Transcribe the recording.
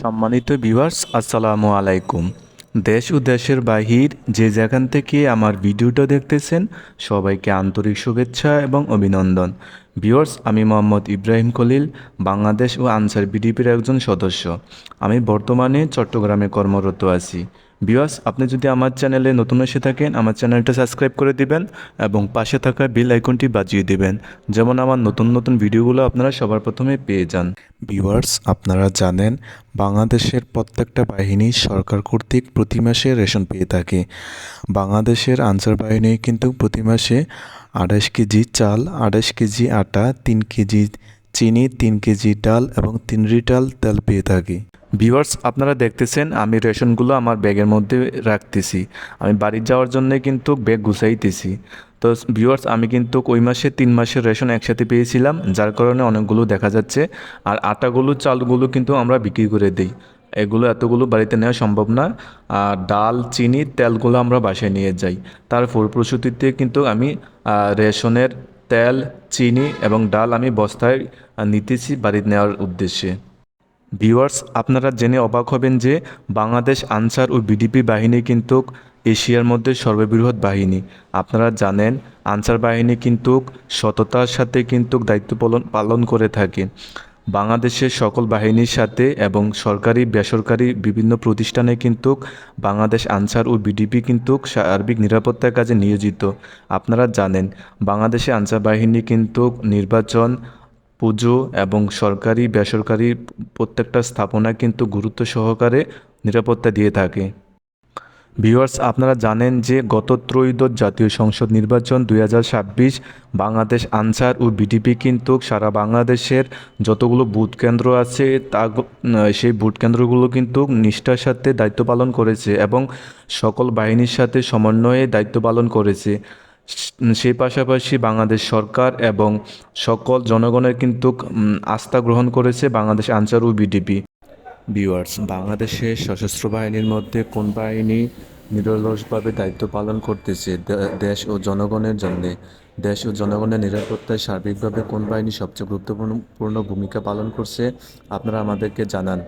সম্মানিত ভিউয়ার্স, আসসালামু আলাইকুম। দেশ ও দেশের বাহির যে যেখান থেকে আমার ভিডিওটা দেখতেছেন, সবাইকে আন্তরিক শুভেচ্ছা এবং অভিনন্দন। ভিউয়ার্স, আমি মোহাম্মদ ইব্রাহিম খলিল, বাংলাদেশ ও আনসার বিডিপির একজন সদস্য। আমি বর্তমানে চট্টগ্রামে কর্মরত আছি। ভিউয়ার্স, আপনি যদি আমার চ্যানেলে নতুন এসে থাকেন, আমার চ্যানেলটা সাবস্ক্রাইব করে দিবেন এবং পাশে থাকা বেল আইকনটি বাজিয়ে দিবেন, যেমন আমার নতুন নতুন ভিডিওগুলো আপনারা সবার প্রথমে পেয়ে যান। ভিউয়ার্স, আপনারা জানেন বাংলাদেশের প্রত্যেকটা বাহিনী সরকার কর্তৃক প্রতি মাসে রেশন পেয়ে থাকে। বাংলাদেশের আনসার বাহিনী কিন্তু প্রতি মাসে 28 কেজি চাল, 28 কেজি আটা, 3 কেজি চিনি, 3 কেজি ডাল এবং 3 লিটার তেল পেয়ে থাকে। ভিউয়ার্স, আপনারা দেখতেছেন আমি রেশনগুলো আমার ব্যাগের মধ্যে রাখতেছি। আমি বাড়ি যাওয়ার জন্য কিন্তু ব্যাগ গুছাইতেছি। তো ভিউয়ার্স, আমি কিন্তু ওই মাসে 3 মাসের রেশন একসাথে পেয়েছিলাম, যার কারণে অনেকগুলো দেখা যাচ্ছে। আর আটাগুলো চালগুলো কিন্তু আমরা বিক্রি করে দিই। এগুলো এতগুলো বাড়িতে নেওয়া সম্ভব না। আর ডাল, চিনি, তেলগুলো আমরা বাসায় নিয়ে যাই। তার ফলপ্রসূতিতে কিন্তু আমি রেশনের তেল, চিনি এবং ডাল আমি বস্তায় নিতেছি বাড়ি নেওয়ার উদ্দেশ্যে। ভিউয়ার্স, আপনারা জেনে অবাক হবেন যে বাংলাদেশ আনসার ও বিডিপি বাহিনী কিন্তু এশিয়ার মধ্যে সর্ববৃহৎ বাহিনী। আপনারা জানেন আনসার বাহিনী কিন্তু সততার সাথে কিন্তু দায়িত্ব পালন করে থাকে। বাংলাদেশের সকল বাহিনীর সাথে এবং সরকারি বেসরকারি বিভিন্ন প্রতিষ্ঠানে কিন্তু বাংলাদেশ আনসার ও বিডিপি কিন্তু সার্বিক নিরাপত্তার কাজে নিয়োজিত। আপনারা জানেন বাংলাদেশে আনসার বাহিনী কিন্তু নির্বাচন, পুজো এবং সরকারি বেসরকারি প্রত্যেকটা স্থাপনা কিন্তু গুরুত্ব সহকারে নিরাপত্তা দিয়ে থাকে। ভিউয়ার্স, আপনারা জানেন যে গত ত্রয়োদশ জাতীয় সংসদ নির্বাচন 2026 বাংলাদেশ আনসার ও বিডিপি কিন্তু সারা বাংলাদেশের যতগুলো ভোট কেন্দ্র আছে সেই ভোট কেন্দ্রগুলো কিন্তু নিষ্ঠার সাথে দায়িত্ব পালন করেছে এবং সকল বাহিনীর সাথে সমন্বয়ে দায়িত্ব পালন করেছে। সেই পাশাপাশি বাংলাদেশ সরকার এবং সকল জনগণের কিন্তু আস্থা গ্রহণ করেছে বাংলাদেশ আনসার ও বিডিপি। ভিউয়ার্স, বাংলাদেশের সশস্ত্র বাহিনীর মধ্যে কোন বাহিনী নিরলসভাবে দায়িত্ব পালন করতেছে দেশ ও জনগণের জন্যে? দেশ ও জনগণের নিরাপত্তায় সার্বিকভাবে কোন বাহিনী সবচেয়ে গুরুত্বপূর্ণ ভূমিকা পালন করছে? আপনারা আমাদেরকে জানান।